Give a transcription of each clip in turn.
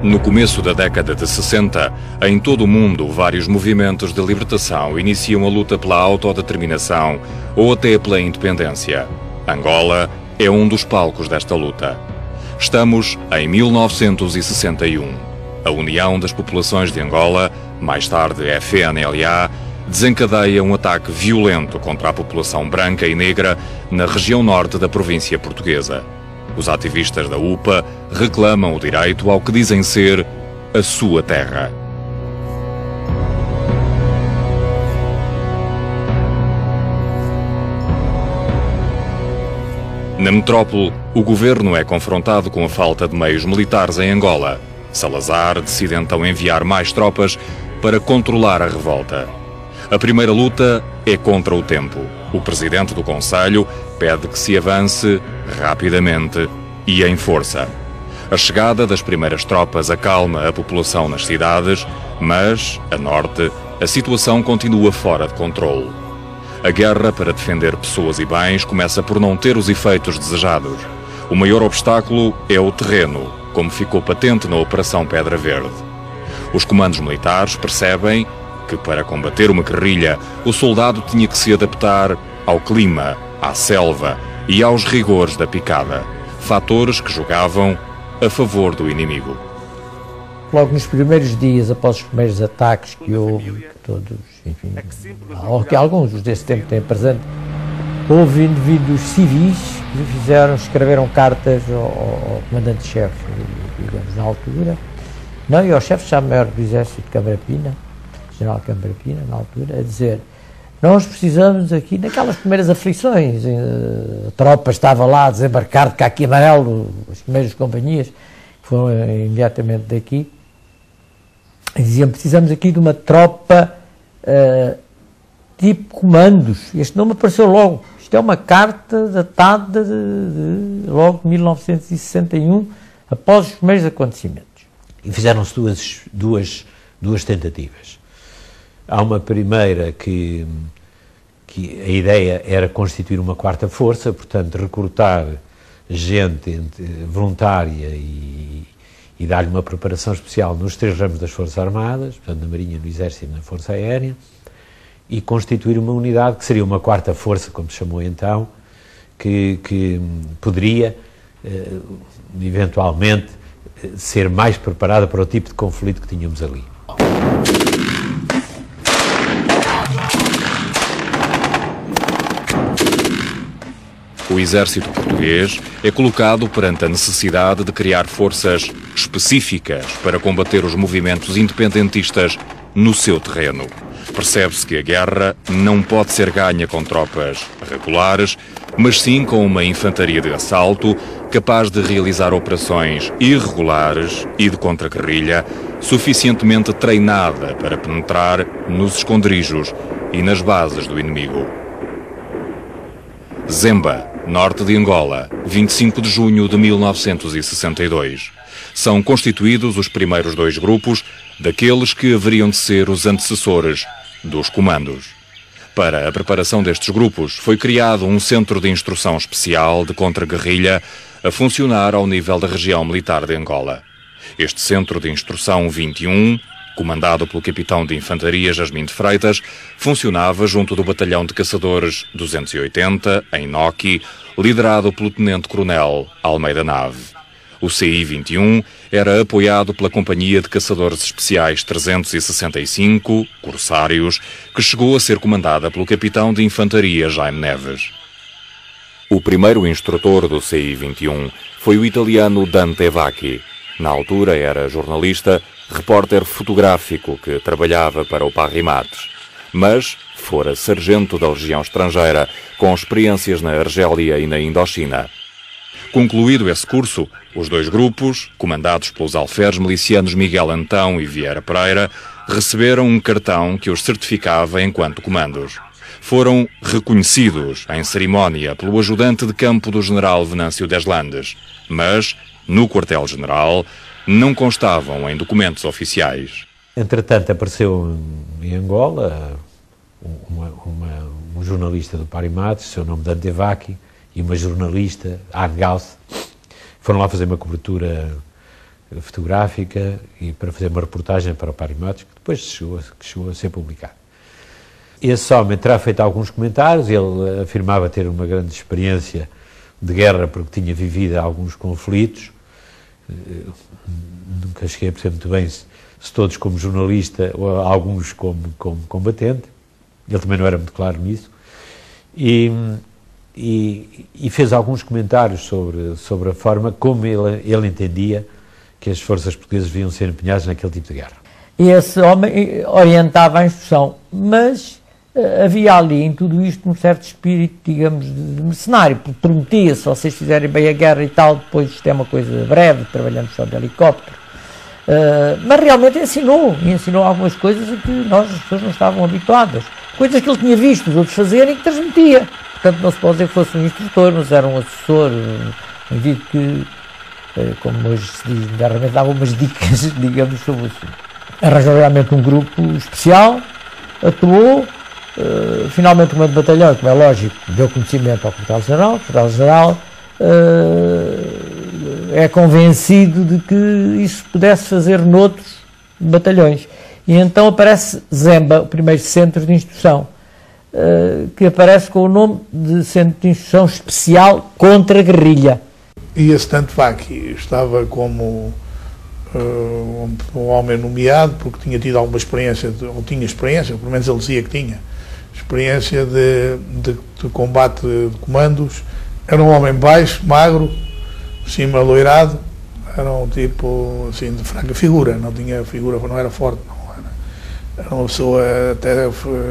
No começo da década de 60, em todo o mundo, vários movimentos de libertação iniciam a luta pela autodeterminação ou até pela independência. Angola é um dos palcos desta luta. Estamos em 1961. A União das Populações de Angola, mais tarde FNLA, desencadeia um ataque violento contra a população branca e negra na região norte da província portuguesa. Os ativistas da UPA reclamam o direito ao que dizem ser a sua terra. Na metrópole, o governo é confrontado com a falta de meios militares em Angola. Salazar decide então enviar mais tropas para controlar a revolta. A primeira luta é contra o tempo. O presidente do Conselho pede que se avance rapidamente e em força. A chegada das primeiras tropas acalma a população nas cidades, mas, a norte, a situação continua fora de controle. A guerra para defender pessoas e bens começa por não ter os efeitos desejados. O maior obstáculo é o terreno, como ficou patente na Operação Pedra Verde. Os comandos militares percebem que, para combater uma guerrilha, o soldado tinha que se adaptar ao clima, à selva e aos rigores da picada, fatores que jogavam a favor do inimigo. Logo nos primeiros dias, após os primeiros ataques que houve, que todos, enfim, que alguns desse tempo têm presente, houve indivíduos civis que escreveram cartas ao comandante-chefe, digamos, na altura, não, e ao chefe de Estado-Maior do Exército de Cambrapina, General Cambrapina, na altura, a dizer: nós precisamos aqui, naquelas primeiras aflições, a tropa estava lá a desembarcar de caqui amarelo, as primeiras companhias, que foram imediatamente daqui, e diziam: precisamos aqui de uma tropa tipo comandos. Este nome apareceu logo. Isto é uma carta datada logo de 1961, após os primeiros acontecimentos. E fizeram-se duas tentativas. Há uma primeira que a ideia era constituir uma quarta força, portanto recrutar gente voluntária e dar-lhe uma preparação especial nos 3 ramos das Forças Armadas, portanto na Marinha, no Exército e na Força Aérea, e constituir uma unidade que seria uma quarta força, como se chamou então, que poderia eventualmente ser mais preparada para o tipo de conflito que tínhamos ali. O exército português é colocado perante a necessidade de criar forças específicas para combater os movimentos independentistas no seu terreno. Percebe-se que a guerra não pode ser ganha com tropas regulares, mas sim com uma infantaria de assalto capaz de realizar operações irregulares e de contra-guerrilha suficientemente treinada para penetrar nos esconderijos e nas bases do inimigo. Zemba, norte de Angola, 25 de junho de 1962. São constituídos os primeiros 2 grupos daqueles que haveriam de ser os antecessores dos comandos. Para a preparação destes grupos, foi criado um centro de instrução especial de contra-guerrilha a funcionar ao nível da região militar de Angola. Este centro de instrução 21, comandado pelo capitão de infantaria Jasmin de Freitas, funcionava junto do batalhão de caçadores 280, em Noki, liderado pelo tenente-coronel Almeida Nave. O CI-21 era apoiado pela Companhia de Caçadores Especiais 365, Corsários, que chegou a ser comandada pelo capitão de infantaria Jaime Neves. O primeiro instrutor do CI-21 foi o italiano Dante Vacchi. Na altura era jornalista, repórter fotográfico que trabalhava para o Parrimates, mas fora sargento da Legião Estrangeira, com experiências na Argélia e na Indochina. Concluído esse curso, os 2 grupos, comandados pelos alferes milicianos Miguel Antão e Vieira Pereira, receberam um cartão que os certificava enquanto comandos. Foram reconhecidos em cerimónia pelo ajudante de campo do general Venâncio Deslandes, mas, no quartel-general, não constavam em documentos oficiais. Entretanto, apareceu em Angola um jornalista do Parrimates, seu nome Dante Vacchi, e uma jornalista, Anne Gauss, foram lá fazer uma cobertura fotográfica e para fazer uma reportagem para o Parimótis, que depois chegou a ser publicado. Esse homem terá feito alguns comentários, ele afirmava ter uma grande experiência de guerra porque tinha vivido alguns conflitos. Nunca cheguei a perceber muito bem se todos como jornalista ou alguns como combatente. Ele também não era muito claro nisso. E fez alguns comentários sobre a forma como ele entendia que as forças portuguesas deviam ser empenhadas naquele tipo de guerra. E esse homem orientava a instrução, mas havia ali em tudo isto um certo espírito, digamos, de mercenário, porque prometia, se vocês fizerem bem a guerra e tal, depois isto é uma coisa breve, trabalhando só de helicóptero. Mas realmente ensinou algumas coisas a que nós, as pessoas, não estavam habituadas. Coisas que ele tinha visto os outros fazerem e que transmitia. Portanto, não se pode dizer que fosse um instrutor, mas era um assessor, um indivíduo que, como hoje se diz, realmente dava umas dicas, digamos, sobre o assunto. Arranjou realmente um grupo especial, atuou, finalmente o comando de batalhão, como é lógico, deu conhecimento ao quartel-general, o quartel-general é convencido de que isso pudesse fazer noutros batalhões. E então aparece Zemba, o primeiro centro de instrução, que aparece com o nome de Centro de Instrução Especial contra a Guerrilha. E esse Tantvaki estava como um homem nomeado porque tinha tido alguma experiência, ou tinha experiência, pelo menos ele dizia que tinha, experiência de combate de comandos. Era um homem baixo, magro, cima loirado, era um tipo assim de fraca figura, não tinha figura, não era forte, não era uma pessoa, até,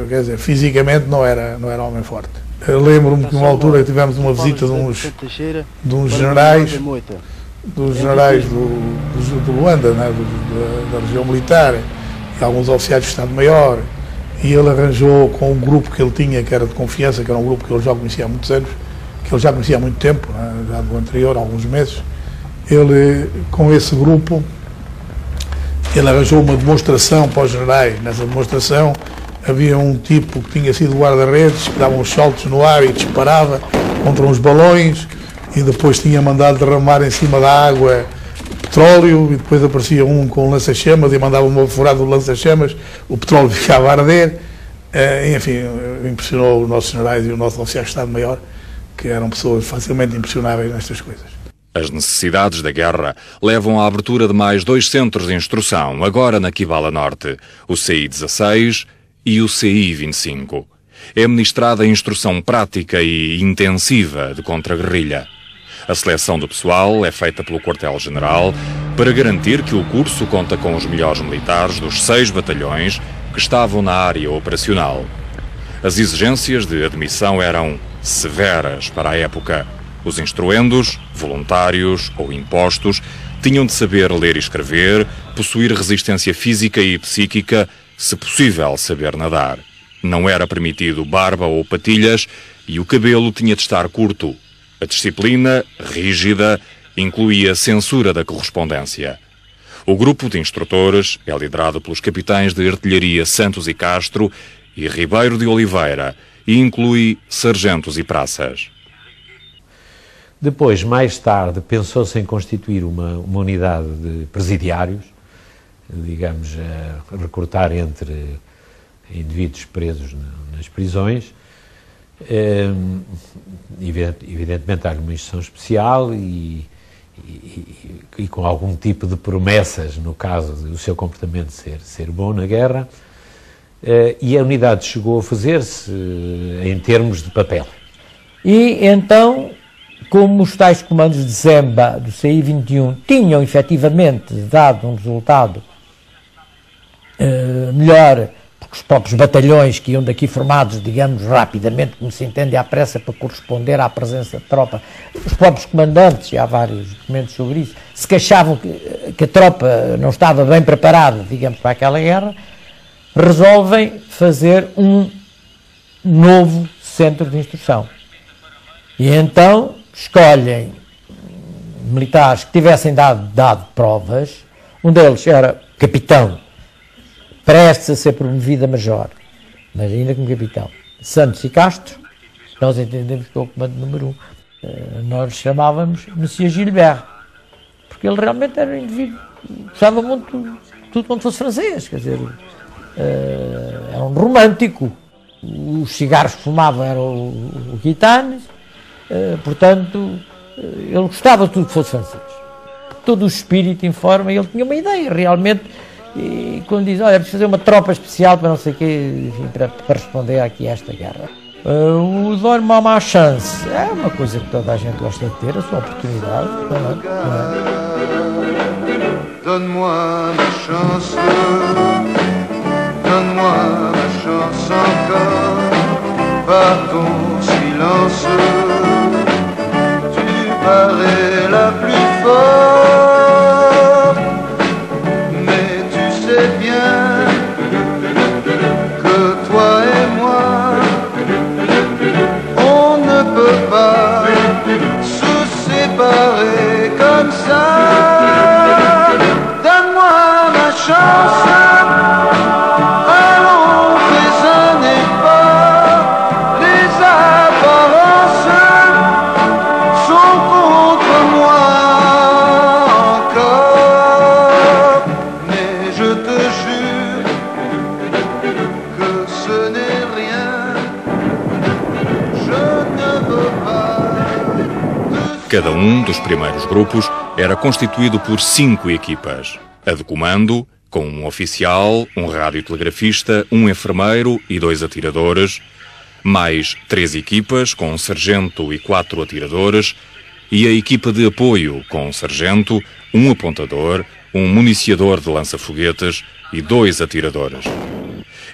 quer dizer, fisicamente não era homem forte. Eu lembro-me que numa altura tivemos uma visita de uns generais do Luanda, né, da região militar, e alguns oficiais de Estado-Maior, e ele arranjou com um grupo que ele tinha, que era de confiança, que era um grupo que ele já conhecia há muitos anos, que ele já conhecia há muito tempo, né, já do anterior, há alguns meses. Ele, com esse grupo, ele arranjou uma demonstração para os generais. Nessa demonstração havia um tipo que tinha sido guarda-redes, que dava uns saltos no ar e disparava contra uns balões, e depois tinha mandado derramar em cima da água petróleo, e depois aparecia um com lança-chamas e mandava uma furada do lança-chamas, o petróleo ficava a arder. Enfim, impressionou os nossos generais e o nosso oficial de Estado-Maior, que eram pessoas facilmente impressionáveis nestas coisas. As necessidades da guerra levam à abertura de mais 2 centros de instrução, agora na Kibala Norte, o CI-16 e o CI-25. É ministrada a instrução prática e intensiva de contra-guerrilha. A seleção do pessoal é feita pelo quartel-general para garantir que o curso conta com os melhores militares dos 6 batalhões que estavam na área operacional. As exigências de admissão eram severas para a época. Os instruendos, voluntários ou impostos, tinham de saber ler e escrever, possuir resistência física e psíquica, se possível saber nadar. Não era permitido barba ou patilhas e o cabelo tinha de estar curto. A disciplina, rígida, incluía censura da correspondência. O grupo de instrutores é liderado pelos capitães de artilharia Santos e Castro e Ribeiro de Oliveira e inclui sargentos e praças. Depois, mais tarde, pensou-se em constituir uma unidade de presidiários, digamos, a recrutar entre indivíduos presos nas prisões. Evidentemente, há uma instrução especial e com algum tipo de promessas, no caso do seu comportamento ser bom na guerra, e a unidade chegou a fazer-se em termos de papel. E então, como os tais comandos de Zemba do CI-21 tinham efetivamente dado um resultado melhor, porque os próprios batalhões que iam daqui formados, digamos, rapidamente, como se entende, à pressa para corresponder à presença de tropa, os próprios comandantes, e há vários documentos sobre isso, se queixavam que a tropa não estava bem preparada, digamos, para aquela guerra, resolvem fazer um novo centro de instrução. E então escolhem militares que tivessem dado provas. Um deles era capitão, prestes a ser promovido a major, mas ainda como capitão, Santos e Castro. Nós entendemos que é o comando número 1. Nós chamávamos Monsieur Gilbert, porque ele realmente era um indivíduo gostava muito de tudo quanto fosse francês, quer dizer, era um romântico. Os cigarros que fumava eram o Gitanes, portanto, ele gostava de tudo que fosse francês. Todo o espírito informa, ele tinha uma ideia, realmente, e quando diz, olha, preciso fazer uma tropa especial para não sei o quê, enfim, para responder aqui a esta guerra. O Donne-moi ma chance é uma coisa que toda a gente gosta de ter, a sua oportunidade. Donne-moi ma chance, donne-moi ma chance encore, par ton silence, tu parais la plus forte, mais tu sais bien que toi et moi, on ne peut pas se séparer comme ça. Donne-moi ma chance, allons fais un effort, les apparences sont contre moi encore, mais je te jure que ce n'est rien, je ne veux pas. Cada dos primeiros grupos era constituído por 5 equipas. A de comando, com um oficial, um radiotelegrafista, um enfermeiro e 2 atiradores, mais 3 equipas, com um sargento e 4 atiradores, e a equipa de apoio, com um sargento, um apontador, um municiador de lança-foguetes e 2 atiradores.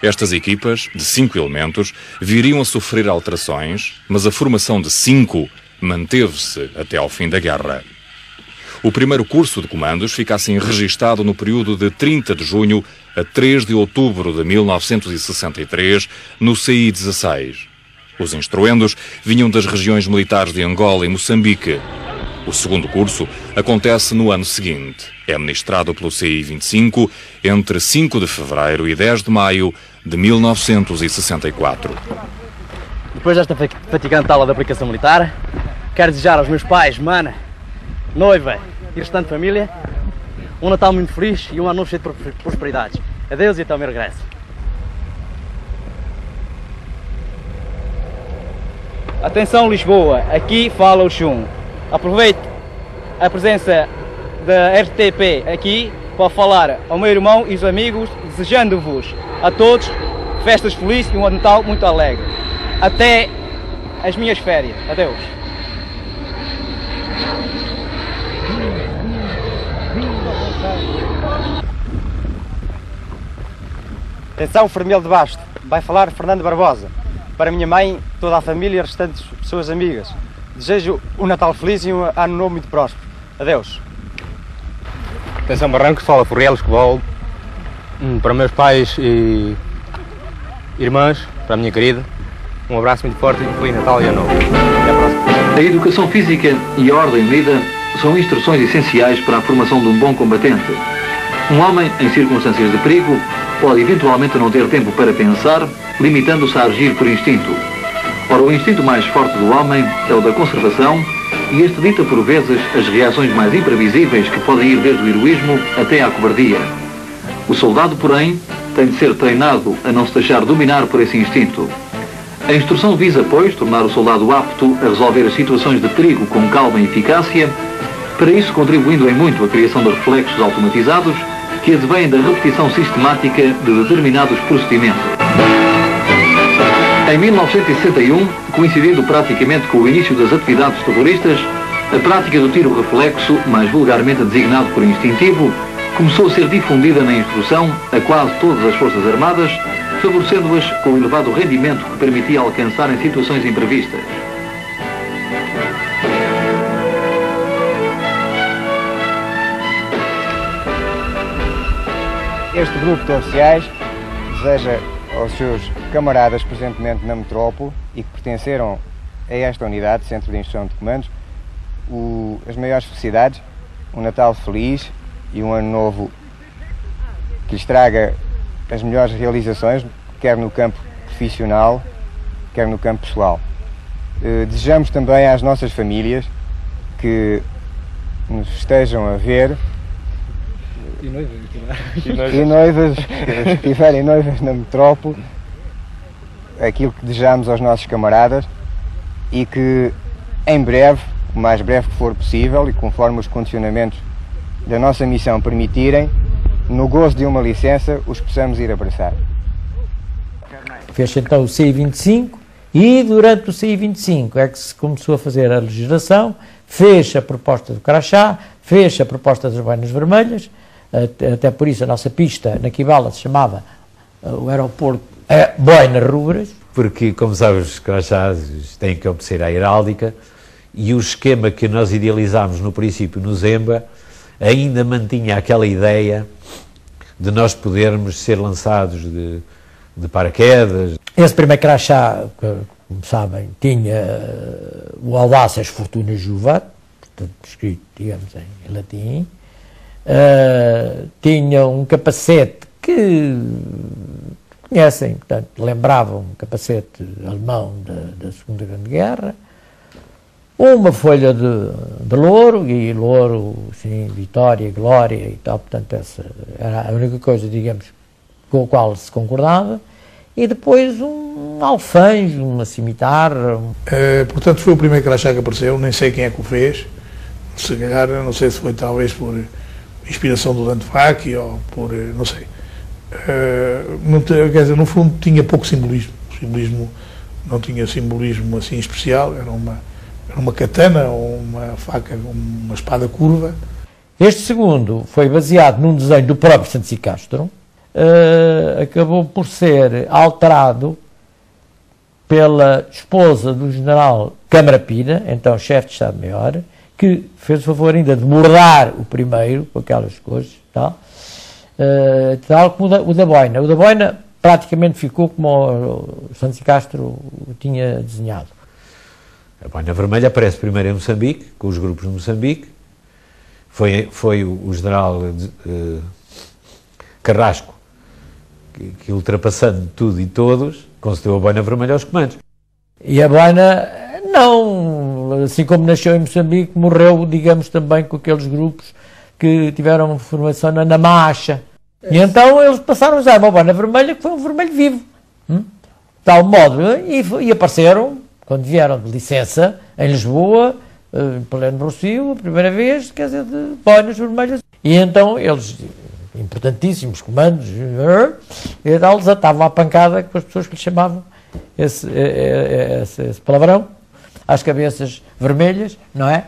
Estas equipas, de 5 elementos, viriam a sofrer alterações, mas a formação de 5 manteve-se até ao fim da guerra. O primeiro curso de comandos fica assim registado no período de 30 de junho a 3 de outubro de 1963, no CI-16. Os instruendos vinham das regiões militares de Angola e Moçambique. O segundo curso acontece no ano seguinte. É ministrado pelo CI-25 entre 5 de fevereiro e 10 de maio de 1964. Depois desta fatigante aula de aplicação militar, quero desejar aos meus pais, mana, noiva e restante família um Natal muito feliz e um ano novo cheio de prosperidades. Adeus e até o meu regresso. Atenção Lisboa, aqui fala o Chum. Aproveito a presença da RTP aqui para falar ao meu irmão e os amigos, desejando-vos a todos festas felizes e um Natal muito alegre. Até as minhas férias. Adeus. Atenção, Fermel de Basto. Vai falar Fernando Barbosa. Para a minha mãe, toda a família e as restantes pessoas amigas. Desejo um Natal feliz e um ano novo muito próspero. Adeus. Atenção, Barrancos, fala Furriel Escobar. Para meus pais e irmãs, para a minha querida, um abraço muito forte e um Feliz Natal e Ano Novo. Até a próxima. A educação física e a ordem unida são instruções essenciais para a formação de um bom combatente. Um homem, em circunstâncias de perigo, pode eventualmente não ter tempo para pensar, limitando-se a agir por instinto. Ora, o instinto mais forte do homem é o da conservação, e este dita por vezes as reações mais imprevisíveis que podem ir desde o heroísmo até à cobardia. O soldado, porém, tem de ser treinado a não se deixar dominar por esse instinto. A instrução visa, pois, tornar o soldado apto a resolver as situações de perigo com calma e eficácia, para isso contribuindo em muito a criação de reflexos automatizados que advêm da repetição sistemática de determinados procedimentos. Em 1961, coincidindo praticamente com o início das atividades terroristas, a prática do tiro reflexo, mais vulgarmente designado por instintivo, começou a ser difundida na instrução a quase todas as Forças Armadas, favorecendo-as com o elevado rendimento que permitia alcançar em situações imprevistas. Este grupo de oficiais deseja aos seus camaradas presentemente na metrópole e que pertenceram a esta unidade, Centro de Instrução de Comandos, as maiores felicidades, um Natal feliz e um ano novo que lhes traga as melhores realizações, quer no campo profissional, quer no campo pessoal. Desejamos também às nossas famílias que nos estejam a ver E noivas, os que tiverem noivas na metrópole, aquilo que desejamos aos nossos camaradas e que em breve, o mais breve que for possível e conforme os condicionamentos da nossa missão permitirem, no gozo de uma licença, os possamos ir abraçar. Fez então o CI25 e durante o CI25 é que se começou a fazer a legislação, fez a proposta do crachá, fez a proposta das boinas vermelhas, até por isso a nossa pista na Quibala se chamava o aeroporto Boinas Rubras. Porque, como sabes, os crachás têm que obedecer à heráldica e o esquema que nós idealizámos no princípio no Zemba ainda mantinha aquela ideia de nós podermos ser lançados de paraquedas. Esse primeiro crachá, como sabem, tinha o Audaces Fortuna Juvat, portanto escrito, digamos, em latim. Tinha um capacete que conhecem, portanto, lembrava um capacete alemão da Segunda Grande Guerra, uma folha de louro, e louro, sim, vitória, glória e tal, portanto, essa era a única coisa, digamos, com a qual se concordava, e depois um alfange, uma cimitarra. Portanto, foi o primeiro crachá que apareceu, nem sei quem é que o fez, se calhar, não sei se foi talvez por inspiração do Dante Facchi ou por, não sei. Quer dizer, no fundo tinha pouco simbolismo. O simbolismo não tinha simbolismo assim especial, era uma katana ou uma faca, uma espada curva. Este segundo foi baseado num desenho do próprio Santos e Castro, acabou por ser alterado pela esposa do general Câmara Pina, então chefe de Estado-Maior, que fez o favor ainda de bordar o primeiro, com aquelas coisas, tal como o da boina. O da boina praticamente ficou como o Santos e Castro o tinha desenhado. A boina vermelha aparece primeiro em Moçambique, com os grupos de Moçambique. Foi o general Carrasco que ultrapassando tudo e todos, concedeu a boina vermelha aos comandos. E a boina, não, assim como nasceu em Moçambique, morreu, digamos, também com aqueles grupos que tiveram formação na marcha. E então eles passaram a usar uma boina vermelha que foi um vermelho vivo. De tal modo, e apareceram, quando vieram de licença, em Lisboa, em pleno Rossio, a primeira vez, quer dizer, de boinas vermelhas. E então eles, importantíssimos comandos, e tal, desatavam a pancada com as pessoas que lhe chamavam esse palavrão, às cabeças vermelhas, não é?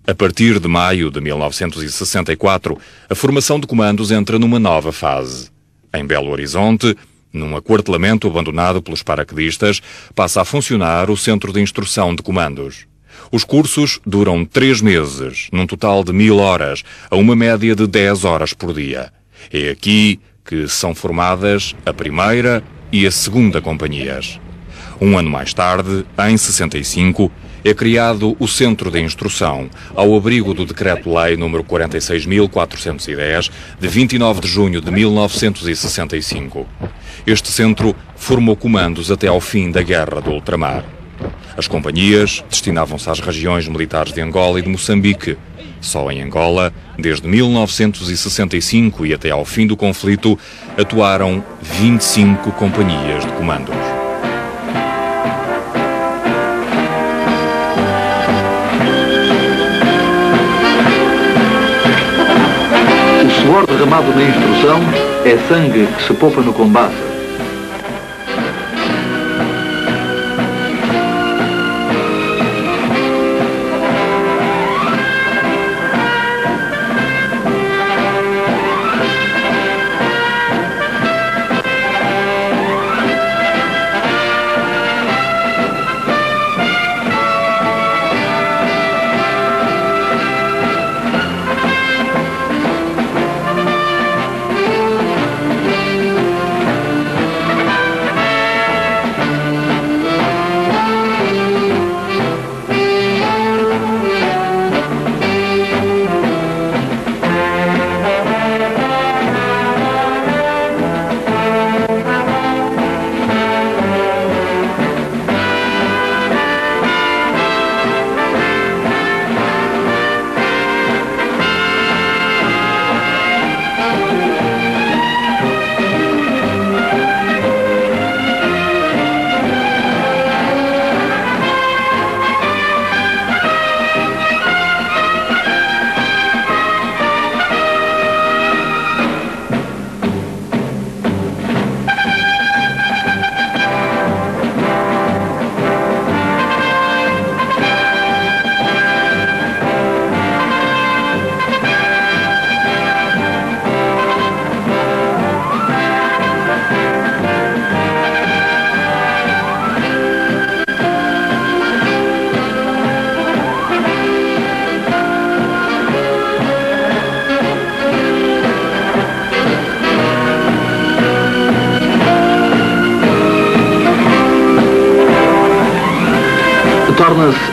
A partir de maio de 1964, a formação de comandos entra numa nova fase. Em Belo Horizonte, num aquartelamento abandonado pelos paraquedistas, passa a funcionar o Centro de Instrução de Comandos. Os cursos duram 3 meses, num total de 1000 horas, a uma média de 10 horas por dia. É aqui que são formadas a primeira e a segunda companhias. Um ano mais tarde, em 65, é criado o Centro de Instrução, ao abrigo do Decreto-Lei nº 46.410, de 29 de junho de 1965. Este centro formou comandos até ao fim da Guerra do Ultramar. As companhias destinavam-se às regiões militares de Angola e de Moçambique. Só em Angola, desde 1965 e até ao fim do conflito, atuaram 25 companhias de comandos. O suor derramado na instrução é sangue que se poupa no combate.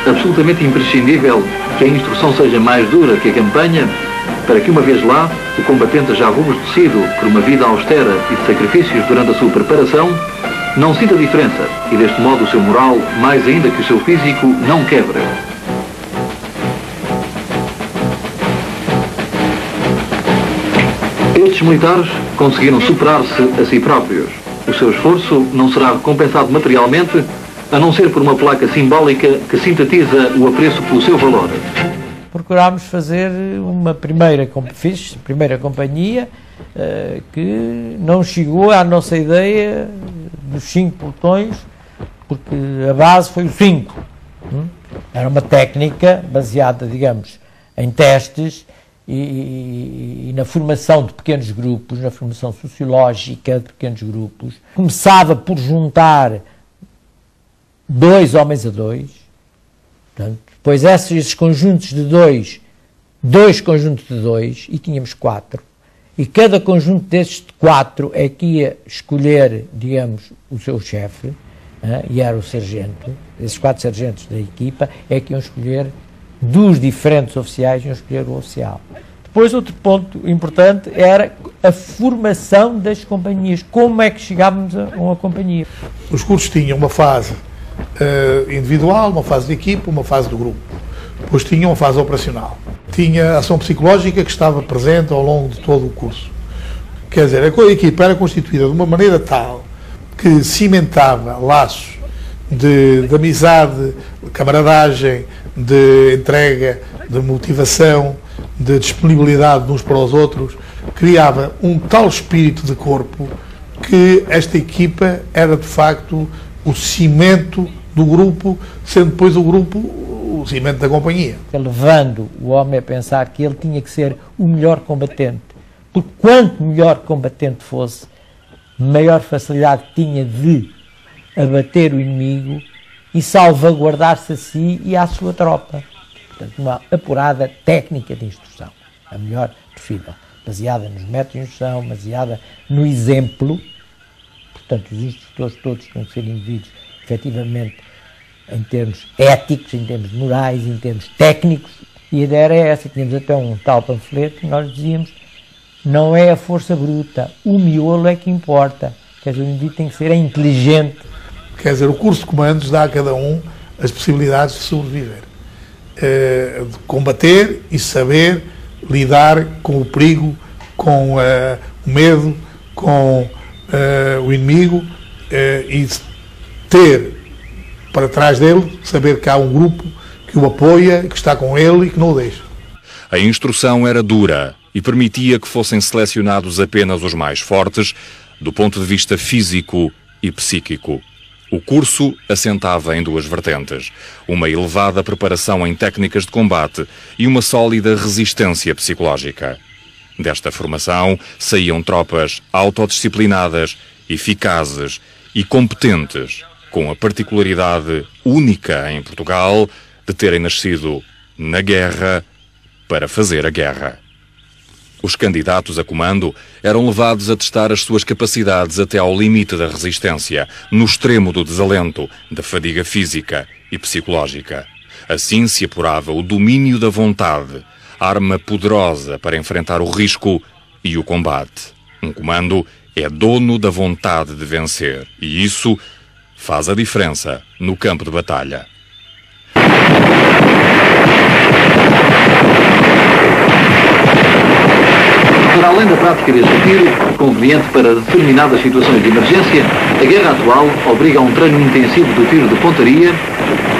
absolutamente imprescindível que a instrução seja mais dura que a campanha, para que uma vez lá, o combatente já robustecido por uma vida austera e de sacrifícios durante a sua preparação, não sinta diferença e deste modo o seu moral, mais ainda que o seu físico, não quebre. Estes militares conseguiram superar-se a si próprios. O seu esforço não será recompensado materialmente, a não ser por uma placa simbólica que sintetiza o apreço pelo seu valor. Procurámos fazer uma primeira companhia que não chegou à nossa ideia dos 5 pelotões, porque a base foi o 5. Era uma técnica baseada, digamos, em testes e na formação de pequenos grupos, na formação sociológica de pequenos grupos. Começava por juntar 2 homens a 2, portanto, depois esses conjuntos de 2 conjuntos de 2, e tínhamos 4, e cada conjunto destes 4 é que ia escolher, digamos, o seu chefe, e era o sargento. Esses 4 sargentos da equipa é que iam escolher, dos diferentes oficiais, iam escolher o oficial. Depois, outro ponto importante era a formação das companhias. Como é que chegávamos a uma companhia? Os cursos tinham uma fase individual, uma fase de equipa, uma fase do grupo. Depois tinha uma fase operacional. Tinha a ação psicológica que estava presente ao longo de todo o curso. Quer dizer, a equipa era constituída de uma maneira tal que cimentava laços de amizade, de camaradagem, de entrega, de motivação, de disponibilidade de uns para os outros, criava um tal espírito de corpo que esta equipa era de facto o cimento do grupo, sendo depois o grupo o cimento da companhia. Levando o homem a pensar que ele tinha que ser o melhor combatente, porque quanto melhor combatente fosse, maior facilidade tinha de abater o inimigo e salvaguardar-se a si e à sua tropa. Portanto, uma apurada técnica de instrução, a melhor possível, baseada nos métodos de instrução, baseada no exemplo. Portanto, os instrutores todos têm que ser indivíduos, efetivamente, em termos éticos, em termos morais, em termos técnicos. E a ideia era essa. Tínhamos até um tal panfleto que nós dizíamos: não é a força bruta, o miolo é que importa. Quer dizer, o indivíduo tem que ser inteligente. Quer dizer, o curso de comandos dá a cada um as possibilidades de sobreviver, de combater e saber lidar com o perigo, com o medo, com o inimigo, e ter para trás dele, saber que há um grupo que o apoia, que está com ele e que não o deixa. A instrução era dura e permitia que fossem selecionados apenas os mais fortes do ponto de vista físico e psíquico. O curso assentava em 2 vertentes: uma elevada preparação em técnicas de combate e uma sólida resistência psicológica. Desta formação saíam tropas autodisciplinadas, eficazes e competentes, com a particularidade única em Portugal de terem nascido na guerra para fazer a guerra. Os candidatos a comando eram levados a testar as suas capacidades até ao limite da resistência, no extremo do desalento, da fadiga física e psicológica. Assim se apurava o domínio da vontade, arma poderosa para enfrentar o risco e o combate. Um comando é dono da vontade de vencer, e isso faz a diferença no campo de batalha. Para além da prática deste tiro, conveniente para determinadas situações de emergência, a guerra atual obriga a um treino intensivo do tiro de pontaria,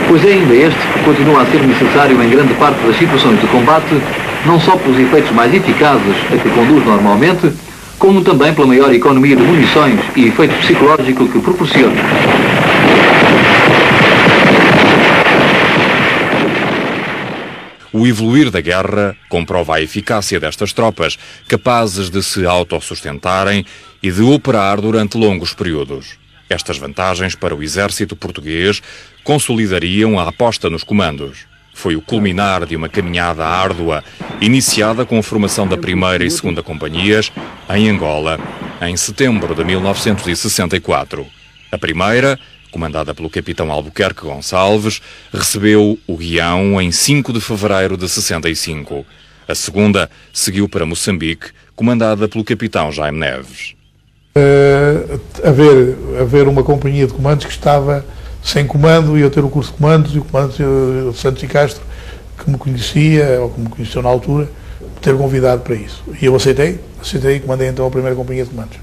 pois é ainda este que continua a ser necessário em grande parte das situações de combate, não só pelos efeitos mais eficazes a que conduz normalmente, como também pela maior economia de munições e efeito psicológico que proporciona. O evoluir da guerra comprova a eficácia destas tropas, capazes de se autossustentarem e de operar durante longos períodos. Estas vantagens para o exército português consolidariam a aposta nos comandos. Foi o culminar de uma caminhada árdua, iniciada com a formação da 1ª e 2ª companhias, em Angola, em setembro de 1964. A primeira, comandada pelo capitão Albuquerque Gonçalves, recebeu o Guião em 5 de fevereiro de 65. A segunda seguiu para Moçambique, comandada pelo capitão Jaime Neves. Haver uma companhia de comandos que estava sem comando e eu ter o curso de comandos e o comando de Santos e Castro, que me conhecia, ou que me conheceu na altura, ter convidado para isso. E eu aceitei e comandei então a primeira companhia de comandos.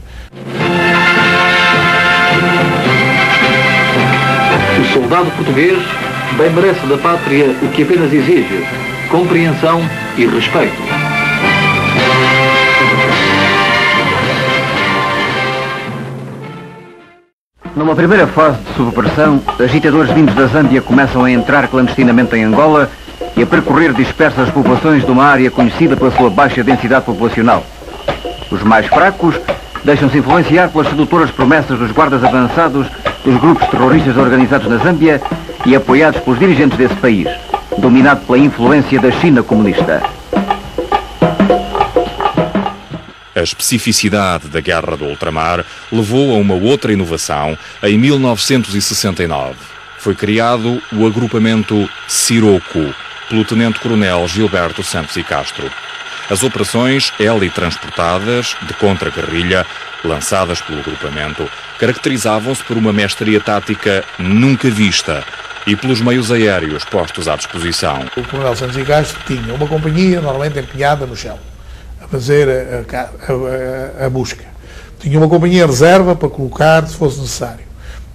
O soldado português bem merece da pátria o que apenas exige: compreensão e respeito. Numa primeira fase de subversão, agitadores vindos da Zâmbia começam a entrar clandestinamente em Angola e a percorrer dispersas populações de uma área conhecida pela sua baixa densidade populacional. Os mais fracos deixam-se influenciar pelas sedutoras promessas dos guardas avançados dos grupos terroristas organizados na Zâmbia e apoiados pelos dirigentes desse país, dominado pela influência da China comunista. A especificidade da Guerra do Ultramar levou a uma outra inovação em 1969. Foi criado o agrupamento Siroco, pelo tenente-coronel Gilberto Santos e Castro. As operações helitransportadas de contra-guerrilha, lançadas pelo agrupamento, caracterizavam-se por uma mestria tática nunca vista e pelos meios aéreos postos à disposição. O coronel Santos e Castro tinha uma companhia normalmente empenhada no chão, a fazer a busca. Tinha uma companhia reserva para colocar se fosse necessário.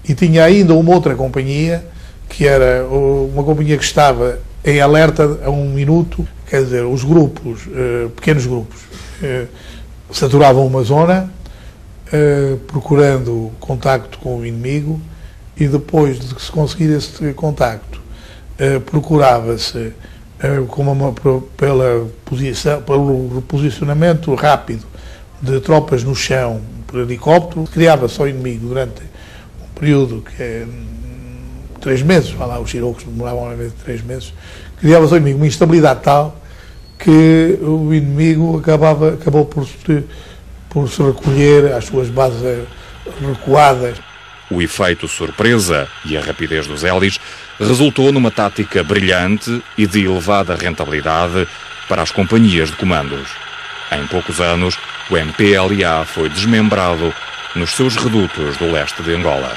E tinha ainda uma outra companhia, que era uma companhia que estava em alerta a 1 minuto, quer dizer, os grupos, pequenos grupos, saturavam uma zona, procurando contacto com o inimigo, e depois de se conseguir esse contacto, procurava-se pelo reposicionamento rápido de tropas no chão por helicóptero. Criava-se ao inimigo durante um período que é 3 meses, os Sirocos demoravam a ver 3 meses, criava-se ao inimigo uma instabilidade tal que o inimigo acabou por se recolher às suas bases recuadas. O efeito surpresa e a rapidez dos hélices resultou numa tática brilhante e de elevada rentabilidade para as companhias de comandos. Em poucos anos, o MPLA foi desmembrado nos seus redutos do leste de Angola.